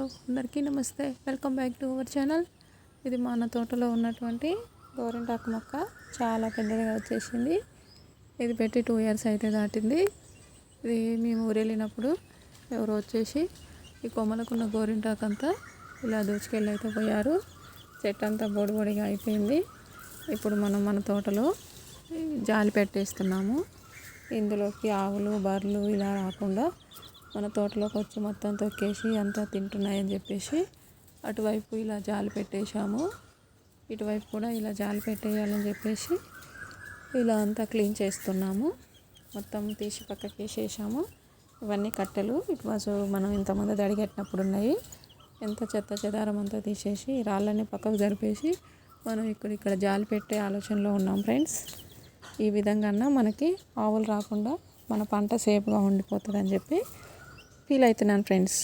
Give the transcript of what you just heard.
అందరికీ నమస్తే. Welcome back to our channel. ఇది మన తోటలో ఉన్నటువంటి గోరింటాకు మొక్క చాలా పెద్దగా వచ్చేసింది. ఇది పెట్టి 2 years అయితే దాటింది. ఇది మేము ఊరు వెళ్ళినప్పుడు ఎవరో వచ్చేసి ఈ కొమ్మలకున్న గోరింటాకు అంతా ఇలా దూచుకెళ్ళి అయితే పోయారు. చెట్టు అంతా బొడిబొడిగా అయిపోయింది. ఇప్పుడు మనం మన తోటలో జాలి పెట్టేస్తున్నాము. ఇందులోకి ఆవులు బర్రెలు ఇలా రాకుండా మన తోటలోకి వచ్చి మొత్తం తొక్కేసి అంతా తింటున్నాయని చెప్పేసి అటువైపు ఇలా జాలి పెట్టేశాము. ఇటువైపు కూడా ఇలా జాలి పెట్టేయాలని చెప్పేసి ఇలా అంతా క్లీన్ చేస్తున్నాము. మొత్తం తీసి పక్కకి వేసేసాము. ఇవన్నీ కట్టెలు ఇటు మనం ఇంతమంది దడిగట్టినప్పుడు ఉన్నాయి. ఎంత చెత్త చెదారం అంతా తీసేసి రాళ్ళని పక్కకు జరిపేసి మనం ఇక్కడ జాలి పెట్టే ఆలోచనలో ఉన్నాం ఫ్రెండ్స్. ఈ విధంగా మనకి ఆవులు రాకుండా మన పంట సేఫ్గా ఉండిపోతుందని చెప్పి ఫీల్ అవుతున్నాను ఫ్రెండ్స్.